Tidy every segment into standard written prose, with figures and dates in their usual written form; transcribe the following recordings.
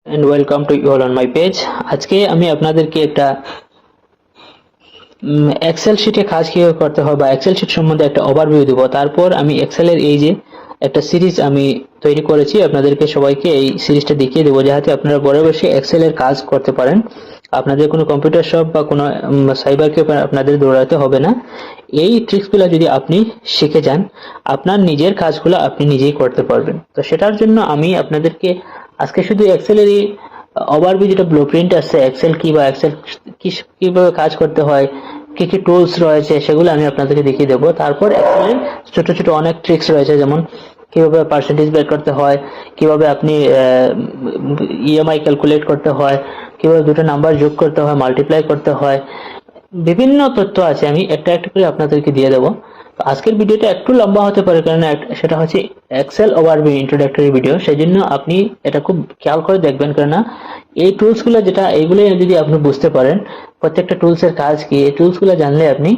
and welcome to you all on my page। আজকে আমি আপনাদেরকে একটা এক্সেল শিটে কাজ কিভাবে করতে হয় বা এক্সেল শিট সম্বন্ধে একটা ওভারভিউ দেব। তারপর আমি এক্সেলের এই যে একটা সিরিজ আমি তৈরি করেছি, আপনাদেরকে সবাইকে এই সিরিজটা দেখিয়ে দেবো যাতে আপনারা ঘরে বসে এক্সেলের কাজ করতে পারেন। আপনাদের কোনো কম্পিউটার শপ বা কোনো সাইবারকে আপনাদের দৌড়াতে হবে না। এই ট্রিক্সগুলো যদি আপনি শিখে যান, আপনার নিজের কাজগুলো আপনি নিজেই করতে পারবেন। তো সেটার জন্য আমি আপনাদেরকে আজকে শুধু এক্সেলের এই ওভারভিউ যেটা ব্লুপ্রিন্ট আছে, এক্সেল কি বা এক্সেল কিভাবে কাজ করতে হয়, কি কি টুলস রয়েছে সেগুলো আমি আপনাদেরকে দেখিয়ে দেবো। তারপর এক্সেলের ছোট ছোট অনেক ট্রিক্স রয়েছে, যেমন কিভাবে পার্সেন্টেজ বের করতে হয়, কিভাবে আপনি ইএমআই ক্যালকুলেট করতে হয়, কিভাবে দুটো নাম্বার যোগ করতে হয়, মাল্টিপ্লাই করতে হয়, বিভিন্ন তথ্য আছে। আমি একটা একটা করে আপনাদেরকে দিয়ে দেবো। তো আজকের ভিডিওটা একটু লম্বা হতে পারে, কারণ সেটা হচ্ছে এক্সেল ওভারভিউ ইন্ট্রোডাক্টরি ভিডিও, সেই জন্য আপনি এটা খুব খেয়াল করে দেখবেন। কেননা এই টুলসগুলো যেটা, এইগুলো যদি আপনি বুঝতে পারেন প্রত্যেকটা টুলসের কাজ কি, এই টুলসগুলো জানলে আপনি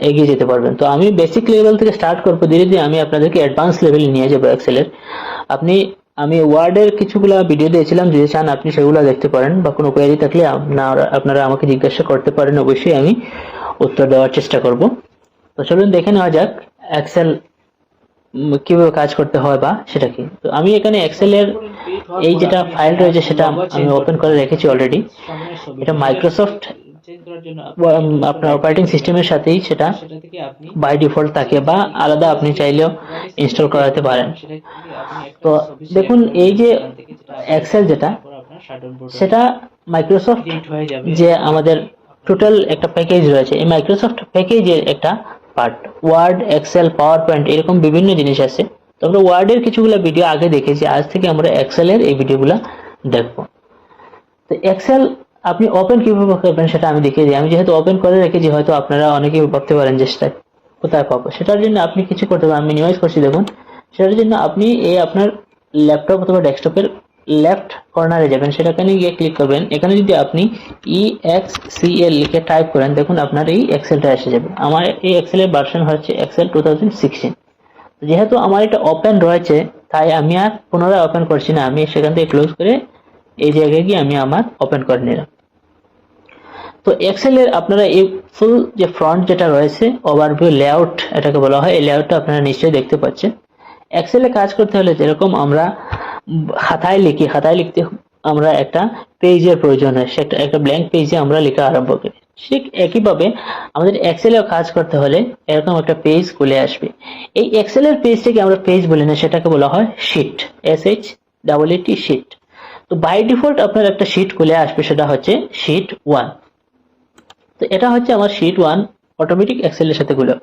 এগিয়ে যেতে পারবেন। তো আমি বেসিক লেভেল থেকে স্টার্ট করবো, ধীরে ধীরে আমি আপনাদেরকে অ্যাডভান্স লেভেলে নিয়ে যাবো এক্সেলের। আমি ওয়ার্ডের কিছুগুলা ভিডিও দিয়েছিলাম, যদি চান আপনি সেগুলো দেখতে পারেন, বা কোনো কোয়েরি থাকলে আপনারা আমাকে জিজ্ঞাসা করতে পারেন, অবশ্যই আমি উত্তর দেওয়ার চেষ্টা করব। তো চলুন দেখে নেওয়া যাক এক্সেল কিভাবে কাজ করতে হয় বা সেটা কি। তো আমি এখানে এক্সেলের এই যেটা ফাইল রয়েছে সেটা আমি ওপেন করে রেখেছি অলরেডি। এটা মাইক্রোসফট আপনার অপারেটিং সিস্টেমের সাথেই সেটা বাই ডিফল্ট থাকে, বা আলাদা আপনি চাইলেও ইনস্টল করাতে পারেন। তো দেখুন, এই যে এক্সেল যেটা, সেটা মাইক্রোসফট যে আমাদের টোটাল একটা প্যাকেজ রয়েছে, এই মাইক্রোসফট প্যাকেজের একটা part. Word, Excel, PowerPoint এরকম বিভিন্ন জিনিস আছে। তো আমরা ওয়ার্ডের কিছুগুলো ভিডিও আগে দেখেছি, আজ থেকে আমরা এক্সেলের এই ভিডিওগুলো দেখবো। তো এক্সেল আপনি ওপেন কিভাবে করবেন সেটা আমি দেখিয়ে দিই। আমি যেহেতু ওপেন করে রেখেছি, হয়তো আপনারা অনেকেই ভাবতে পারেন যে সেটা কোথায় পাবো। সেটার জন্য আপনি কিছু করতে পারেন, আমি মিনিমাইজ করছি দেখুন। সেটার জন্য আপনি এই আপনার ল্যাপটপ অথবা ডেস্কটপের লেফট কর্নারে যাবেন, সেটাখানে গিয়ে ক্লিক করবেন। এখানে যদি আপনি EXCL লিখে টাইপ করেন, দেখুন আপনার এই এক্সেলটা এসে যাবে। আমার এই এক্সেলের ভার্সন হচ্ছে এক্সেল 2016। যেহেতু আমার এটা ওপেন রয়েছে, তাই আমি আর পুনরায় ওপেন করছি না, আমি সেখান থেকে ক্লোজ করে এই জায়গায় গিয়ে আমি আমার ওপেন করে নিলাম। তো এক্সেলের আপনারা এই ফুল যে ফ্রন্ট যেটা রয়েছে, ওভারভিউ লেআউট এটাকে বলা হয়, এই লেআউটটা আপনারা নিশ্চয়ই দেখতে পাচ্ছেন। এক্সেলে কাজ করতে হলে যেরকম আমরা খাতায় লিখি, খাতায় লিখতে আমরা একটা পেজের প্রয়োজন হয়, সেটা একটা ব্ল্যাঙ্ক পেজে আমরা লেখা আরম্ভ করি। ঠিক একইভাবে আমাদের এক্সেলেও কাজ করতে হলে এরকম একটা পেজ খুলে আসবে। এই এক্সেলের পেজটাকে আমরা পেজ বলি না, সেটাকে বলা হয় শিট, SHEET শিট। তো বাই ডিফল্ট আপনার একটা শিট খুলে আসবে, সেটা হচ্ছে শিট 1। তো এটা হচ্ছে আমার শিট 1 অটোমেটিক এক্সেলের সাথে খুলে,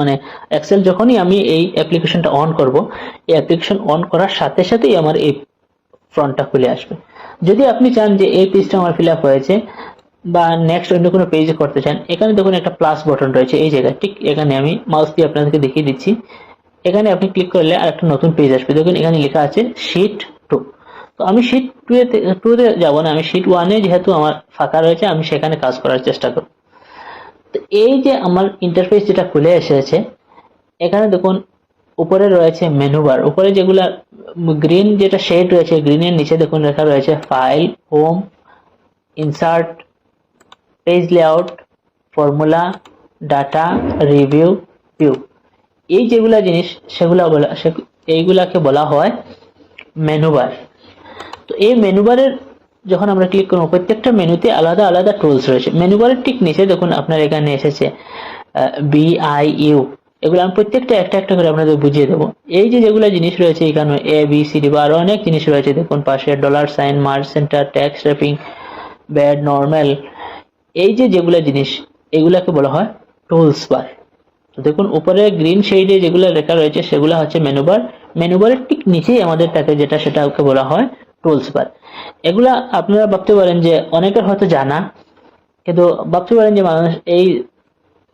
মানে এক্সেল যখনই আমি এই অ্যাপ্লিকেশনটা অন করব, এই অ্যাপ্লিকেশন অন করার সাথে সাথেই আমার এই ফ্রন্টটা খুলে আসবে। যদি আপনি চান যে এই পেজটা আমার ফিল আপ হয়েছে বা নেক্সট অন্য কোনো পেজে করতে চান, এখানে দেখুন একটা প্লাস বাটন রয়েছে এই জায়গায়, ঠিক এখানে আমি মাউস দিয়ে আপনাদেরকে দেখিয়ে দিচ্ছি। এখানে আপনি ক্লিক করলে আর একটা নতুন পেজ আসবে, দেখুন এখানে লেখা আছে শিট 2। তো আমি শিট 2 তে যাবো না, আমি শিট 1 এ যেহেতু আমার ফাঁকা রয়েছে, আমি সেখানে কাজ করার চেষ্টা করব। তো এই যে আমার ইন্টারফেস যেটা খুলে এসেছে, এখানে দেখুন উপরে রয়েছে মেনু বার। উপরে যেগুলা গ্রিন যেটা শেড রয়েছে, গ্রিনের নিচে দেখুন লেখা রয়েছে file, home, insert, page layout, formula, data, review, view. এই যেগুলা জিনিস এইগুলাকে বলা হয় মেনু বার। তো এই মেনু বারের যখন আমরা ক্লিক করব, প্রত্যেকটা মেনুতে আলাদা আলাদা টুলস রয়েছে। মেনু বারের ঠিক নিচে দেখুন আপনার এখানে এসেছে BIU। এগুলো আমি প্রত্যেকটা একটা একটা করে আপনাদের বুঝিয়ে দেবো। এই যে যেগুলো জিনিস রয়েছে এখানে ABCD বা আরো অনেক জিনিস রয়েছে, দেখুন পাশে $, merge centre, tax, wrapping, bad, normal. এই যে যেগুলো জিনিস, এগুলাকে বলা হয় টুলস বার। তো দেখুন উপরে গ্রিন শেডে যেগুলো লেখা রয়েছে সেগুলো হচ্ছে মেনু বার। মেনু বারের ঠিক নিচেই আমাদের থাকে যেটা, সেটাকে বলা হয় টুলস বার। এগুলা আপনারা ভাবতে পারেন যে অনেকের হয়তো জানা, কিন্তু ভাবতে পারেন যে মানুষ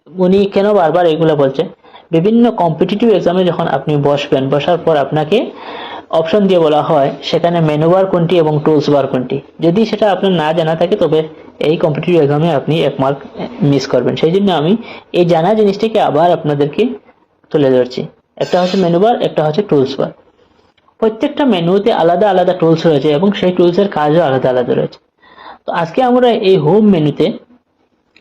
উনি কেন বারবার এগুলো বলছে। বিভিন্ন কম্পিটিটিভ এক্সামে যখন আপনি বসবেন, বসার পর আপনাকে অপশন দিয়ে বলা হয় সেখানে মেনু বার কোনটি এবং টুলস বার কোনটি। যদি সেটা আপনার না জানা থাকে, তবে এই কম্পিটিটিভ এক্সামে আপনি 1 মার্ক মিস করবেন। সেই জন্য আমি এই জানা জিনিসটাকে আবার আপনাদেরকে তুলে ধরছি। একটা হচ্ছে মেনু বার, একটা হচ্ছে টুলস বার। প্রত্যেকটা মেনুতে আলাদা আলাদা টুলস রয়েছে এবং সেই টুলসের কাজও আলাদা আলাদা রয়েছে। তো আজকে আমরা এই হোম মেনুতে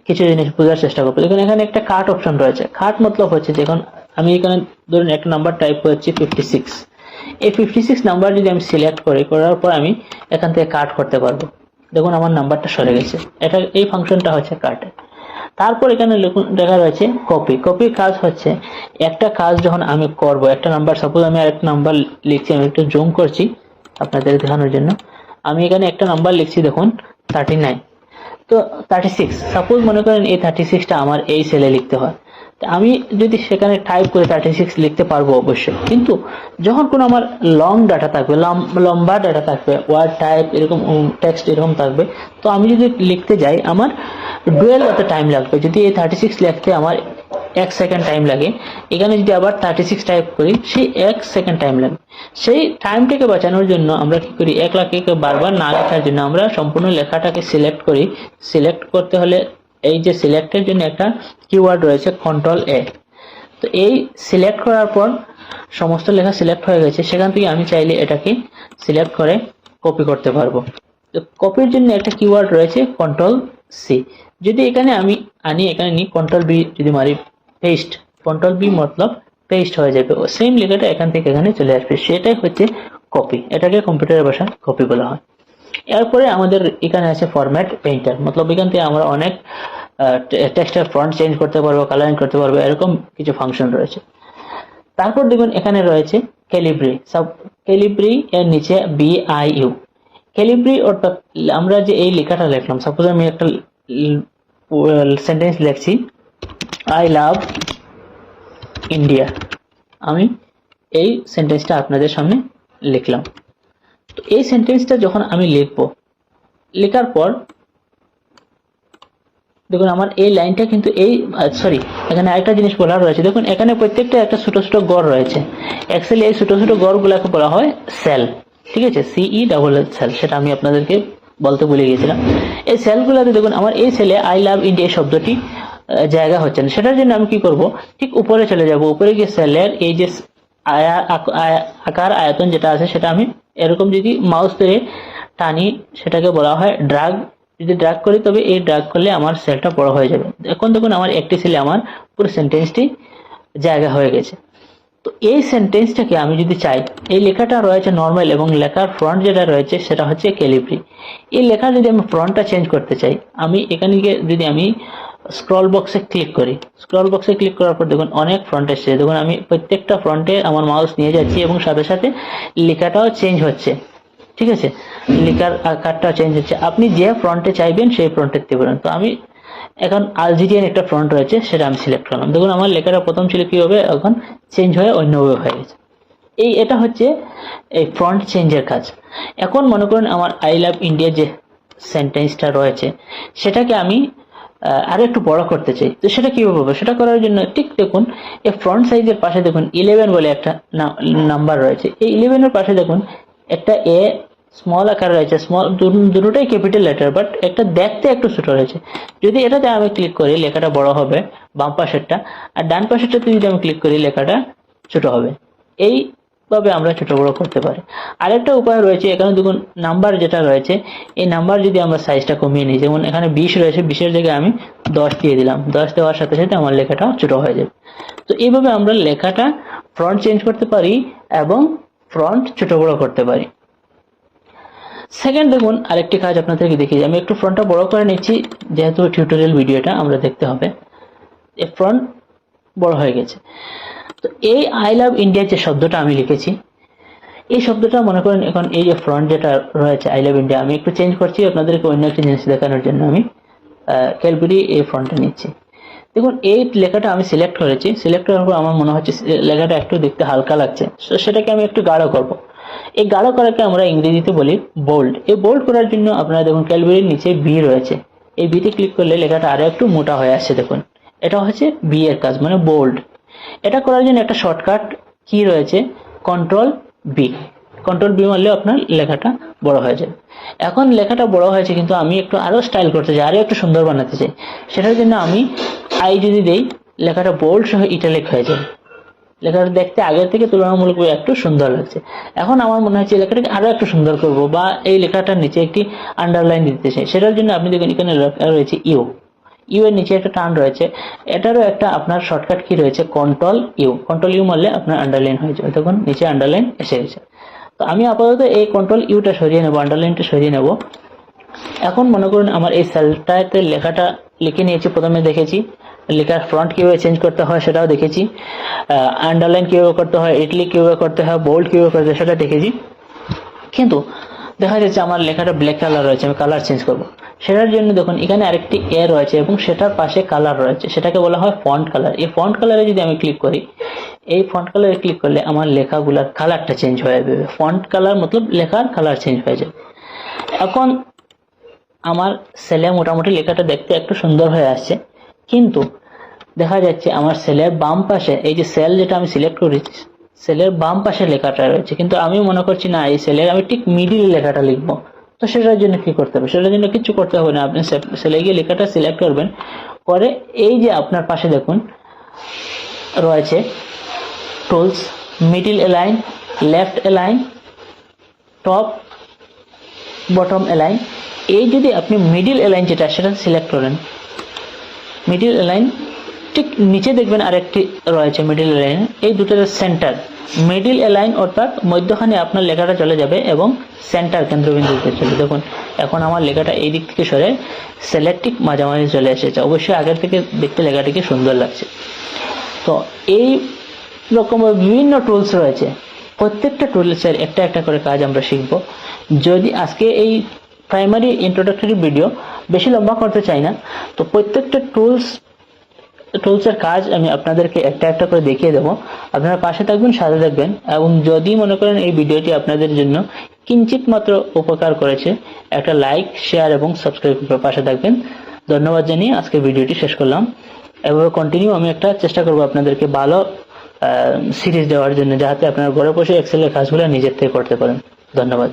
কিছু জিনিস বোঝার চেষ্টা করবো। দেখুন এখানে একটা কাট অপশন রয়েছে। কাট মতলব হচ্ছে যখন আমি এখানে ধরুন একটা নাম্বার টাইপ করছি 56, এই 56 নাম্বার যদি আমি সিলেক্ট করার পর আমি এখান থেকে কাট করতে পারবো। দেখুন আমার নাম্বারটা সরে গেছে, এটা এই ফাংশনটা হচ্ছে কাটে। তারপর এখানে লেখা রয়েছে কপি। কপির কাজ হচ্ছে একটা কাজ যখন আমি করব, একটা নাম্বার, সাপোজ আমি আরেকটা নাম্বার লিখছি, আমি একটু জুম করছি আপনাদের দেখানোর জন্য। আমি এখানে একটা নাম্বার লিখছি, দেখুন 39, তো 36, সাপোজ মনে করেন এই 36টা আমার এই সেলে লিখতে হয়, আমি যদি সেখানে টাইপ করে 36 লিখতে পারবো অবশ্যই। কিন্তু যখন কোনো আমার লং ডাটা থাকবে, লম্বা ডাটা থাকবে, ওয়ার্ড টাইপ এরকম টেক্সট এরকম থাকবে, তো আমি যদি লিখতে যাই আমার ডুয়েল অত টাইম লাগবে। যদি এই 36 লিখতে আমার 1 সেকেন্ড টাইম লাগে, এখানে যদি আবার 36 টাইপ করি সেই 1 সেকেন্ড টাইম লাগে। সেই টাইমটাকে বাঁচানোর জন্য আমরা কি করি, 1 লাখকে বারবার না লেখার জন্য আমরা সম্পূর্ণ লেখাটাকে সিলেক্ট করি। সিলেক্ট করতে হলে এই যে সিলেক্টের জন্য একটা কিওয়ার্ড রয়েছে Ctrl+A। তো এই সিলেক্ট করার পর সমস্ত লেখা সিলেক্ট হয়ে গেছে, সেখান থেকে আমি চাইলে এটাকে সিলেক্ট করে কপি করতে পারবো। তো কপির জন্য একটা কিওয়ার্ড রয়েছে Ctrl+C। যদি এখানে আমি আনি, এখানে নিই Ctrl+B যদি মারি, পেস্ট, Ctrl+B মতলব পেস্ট হয়ে যাবে, ও সেম লেখাটা এখান থেকে এখানে চলে আসবে, সেটাই হচ্ছে কপি। এটাকে কম্পিউটারের ভাষায় কপি বলা হয়। এরপরে আমাদের এখানে আছে ফরম্যাট পেইন্টার, মতলব এখান থেকে আমরা অনেক টেক্সটের ফন্ট চেঞ্জ করতে পারবো, কালারিং করতে পারবো, এরকম কিছু ফাংশন রয়েছে। তারপর দেখুন এখানে রয়েছে ক্যালিব্রি। ক্যালিব্রি এর নিচে BIU। ক্যালিব্রি অর্থাৎ আমরা যে এই লেখাটা লিখলাম, সাপোজ আমি একটা সেন্টেন্স লিখছি, আই লাভ ইন্ডিয়া, আমি এই সেন্টেন্সটা আপনাদের সামনে লিখলাম। তো এই সেন্টেন্সটা যখন আমি লিখবো, লেখার পর দেখুন আমার এই লাইনটা কিন্তু এই সরি, এখানে আরেকটা জিনিস বলার রয়েছে। দেখুন এখানে প্রত্যেকটা একটা ছোট ছোট গড় রয়েছে। এক্সেলে এই ছোট ছোট গড়গুলোকে বলা হয় সেল, ঠিক আছে, CELL সেল, সেটা আমি আপনাদেরকে বলতে ভুলে গিয়েছিলাম। এই সেলগুলোতে দেখুন আমার এই সেলে আই লাভ ইন্ডিয়া শব্দটি জায়গা হচ্ছে না, সেটার জন্য আমি কি করব, ঠিক উপরে চলে যাব। উপরে গিয়ে সেলের এই যে আকার আয়তন যেটা আছে সেটা আমি এরকম যদি মাউস ধরে টানি, সেটাকে বলা হয় ড্রাগ। যদি ড্রাগ করি তবে এই ড্রাগ করলে আমার সেলটা বড় হয়ে যাবে। এখন দেখুন আমার একটি সেলে আমার পুরো সেন্টেন্সটি জায়গা হয়ে গেছে। তো এই সেন্টেন্সটাকে আমি যদি চাই, এই লেখাটা রয়েছে নর্মাল এবং লেখার ফ্রন্ট যেটা রয়েছে সেটা হচ্ছে ক্যালিব্রি। এই লেখা যদি আমি ফ্রন্টটা চেঞ্জ করতে চাই, আমি এখানে গিয়ে যদি আমি স্ক্রল বক্সে ক্লিক করি, স্ক্রল বক্সে ক্লিক করার পর দেখুন অনেক ফ্রন্ট এসছে। দেখুন আমি প্রত্যেকটা ফ্রন্টে আমার মাউস নিয়ে যাচ্ছি এবং সাথে সাথে লেখাটাও চেঞ্জ হচ্ছে, ঠিক আছে, লেখার আকারটা চেঞ্জ হচ্ছে। আপনি যে ফ্রন্টে চাইবেন সেই ফ্রন্টে দিবেন। তো আমি এখন আলজেরিয়ান একটা ফ্রন্ট রয়েছে, সেটা আমি সিলেক্ট করলাম। দেখুন আমার লেখাটা প্রথম ছিল কি হবে, এখন চেঞ্জ হয়ে অন্যভাবে হয়ে গেছে। এটা হচ্ছে এই ফ্রন্ট চেঞ্জের কাজ। এখন মনে করুন আমার আই লাভ ইন্ডিয়া যে সেন্টেন্সটা রয়েছে সেটাকে আমি আরো একটু বড় করতে চাই। তো সেটা কিভাবে হবে, সেটা করার জন্য ঠিক দেখুন এই ফ্রন্ট সাইজের পাশে দেখুন 11 বলে একটা নাম্বার রয়েছে। এই 11 এর পাশে দেখুন একটা এ স্মল আকার রয়েছে, স্মল দুটোটাই ক্যাপিটাল লেটার, বাট একটা দেখতে একটু ছোট রয়েছে। যদি এটাতে আমি ক্লিক করি লেখাটা বড় হবে বাম পাশেরটা, আর ডান পাশেরটাতে যদি আমি ক্লিক করি লেখাটা ছোট হবে। এইভাবে আমরা ছোট বড় করতে পারি। আরেকটা উপায় রয়েছে, এখানে দেখুন নাম্বার যেটা রয়েছে, এই নাম্বার যদি আমরা সাইজটা কমিয়ে নিই, যেমন এখানে 20 রয়েছে, 20-এর জায়গায় আমি 10 দিয়ে দিলাম। 10 দেওয়ার সাথে সাথে আমার লেখাটা ছোট হয়ে যাবে। তো এইভাবে আমরা লেখাটা ফ্রন্ট চেঞ্জ করতে পারি এবং ফ্রন্ট ছোট বড় করতে পারি। সেকেন্ড দেখুন আরেকটি কাজ আপনাদেরকে দেখিয়ে, আমি একটু ফ্রন্টটা বড় করে নিচ্ছি যেহেতু টিউটোরিয়াল ভিডিওটা আমরা দেখতে হবে। এই ফ্রন্ট বড় হয়ে গেছে। তো এই আই লাভ ইন্ডিয়া যে শব্দটা আমি লিখেছি, এই শব্দটা মনে করেন এখন এই যে ফ্রন্ট যেটা রয়েছে আই লাভ ইন্ডিয়া, আমি একটু চেঞ্জ করছি আপনাদেরকে অন্য একটা জিনিস দেখানোর জন্য। আমি ক্যালবেরি এই ফ্রন্টটা নিচ্ছি। দেখুন এই লেখাটা আমি সিলেক্ট করেছি, সিলেক্ট করার পর আমার মনে হচ্ছে লেখাটা একটু দেখতে হালকা লাগছে, তো সেটাকে আমি একটু গাঢ় করব। এই গাঢ় করাকে আমরা ইংরেজিতে বলি বোল্ড। এই বোল্ড করার জন্য আপনারা দেখুন ক্যালবেরির নিচে বি রয়েছে, এই বিতে ক্লিক করলে লেখাটা আরো একটু মোটা হয়ে আসছে। দেখুন এটা হচ্ছে বি এর কাজ, মানে বোল্ড। এটা করার জন্য একটা শর্টকাট কি রয়েছে, Ctrl+B। Ctrl+B মারলে আপনার লেখাটা বড় হয়ে যাবে। এখন লেখাটা বড় হয়েছে কিন্তু আমি একটু আরো স্টাইল করতে চাই, আরো একটু সুন্দর বানাতে চাই, সেটার জন্য আমি আই যদি দেই লেখাটা বোল্ড সহ ইটালিক হয়ে যাবে। লেখাটা দেখতে আগের থেকে তুলনামূলকভাবে একটু সুন্দর লাগছে। এখন আমার মনে হচ্ছে লেখাটাকে আরো একটু সুন্দর করব, বা এই লেখাটার নিচে একটি আন্ডারলাইন দিতে চাই। সেটার জন্য আপনি দেখুন এখানে লেখা রয়েছে ইউ, ইউ এর নিচে একটা টান রয়েছে, এটারও একটা আপনার শর্টকাট কি রয়েছে কন্ট্রোল ইউ মারলে আপনার আন্ডারলাইন হয়ে যাবে। দেখুন নিচে আন্ডারলাইন এসে গেছে। তো আমি আপাতত এই কন্ট্রোল ইউটা সরিয়ে নেব, আন্ডারলাইনটা সরিয়ে নেব। এখন মনে করুন আমার এই সেলটাতে লেখাটা লিখে নিয়েছি, প্রথমে দেখেছি লেখার ফ্রন্ট কিভাবে চেঞ্জ করতে হয় সেটাও দেখেছি, আন্ডারলাইন কিভাবে করতে হয়, ইটালিক কিভাবে করতে হয়, বোল্ড কিভাবে করতে হয় সেটা দেখেছি। কিন্তু দেখা যাচ্ছে আমার লেখাটা ব্ল্যাক কালার রয়েছে, আমি কালার চেঞ্জ করব। সেটার জন্য দেখুন এখানে আরেকটি এ রয়েছে এবং সেটার পাশে কালার রয়েছে, সেটাকে বলা হয় ফন্ট কালার। এই ফন্ট কালারে যদি আমি ক্লিক করি, এই ফন্ট কালারে ক্লিক করলে আমার লেখাগুলোর কালারটা চেঞ্জ হয়ে যাবে। ফন্ট কালার মতলব লেখার কালার চেঞ্জ হয়ে যাবে। এখন আমার সেলে মোটামুটি লেখাটা দেখতে একটু সুন্দর হয়ে আসছে, কিন্তু দেখা যাচ্ছে আমার সেলের বাম পাশে এই যে সেল যেটা আমি সিলেক্ট করেছি, সেলের বাম পাশে লেখাটা রয়েছে, কিন্তু আমি মনে করছি না এই সেলের আমি ঠিক মিডিল লেখাটা লিখবো। তো সেটার জন্য কি করতে হবে? সেটার জন্য কিছু করতে হবে না, আপনি সেলে গিয়ে লেখাটা সিলেক্ট করবেন, করে এই যে আপনার পাশে দেখুন রয়েছে tools, middle align, left align, top bottom align. এই যদি আপনি মিডিল অ্যালাইন যেটা সেটা সিলেক্ট করেন, মিডিল অ্যালাইন ঠিক নিচে দেখবেন আরেকটি রয়েছে মিডিল অ্যালাইন, এই দুটোর সেন্টার। মিডিল অ্যালাইন অর্থাৎ মধ্যখানে আপনার লেখাটা চলে যাবে এবং সেন্টার কেন্দ্রবিন্দুতে চলে। দেখুন এখন আমার লেখাটা এই দিক থেকে সরে সেলেক্টিক মাঝামাঝি চলে এসেছে। অবশ্যই আগের থেকে দেখতে লেখাটিকে সুন্দর লাগছে। তো এই রকমের বিভিন্ন টুলস রয়েছে, প্রত্যেকটা টুলসের একটা একটা করে কাজ আমরা শিখব। যদি আজকে এই প্রাইমারি ইন্ট্রোডাক্টরি ভিডিও বেশি লম্বা করতে চাই না, তো প্রত্যেকটা টুলসের কাজ আমি আপনাদেরকে একটা একটা করে দেখিয়ে দেবো। আপনারা পাশে থাকবেন, সাথে থাকবেন, এবং যদি মনে করেন এই ভিডিওটি আপনাদের জন্য কিঞ্চিত মাত্র উপকার করেছে, একটা লাইক, শেয়ার এবং সাবস্ক্রাইব করে পাশে থাকবেন। ধন্যবাদ জানিয়ে আজকে ভিডিওটি শেষ করলাম। এভাবে কন্টিনিউ আমি একটা চেষ্টা করবো আপনাদেরকে ভালো সিরিজ দেওয়ার জন্য, যাতে আপনারা ঘরে বসে এক্সেলের কাজগুলো নিজের থেকে করতে পারেন। ধন্যবাদ।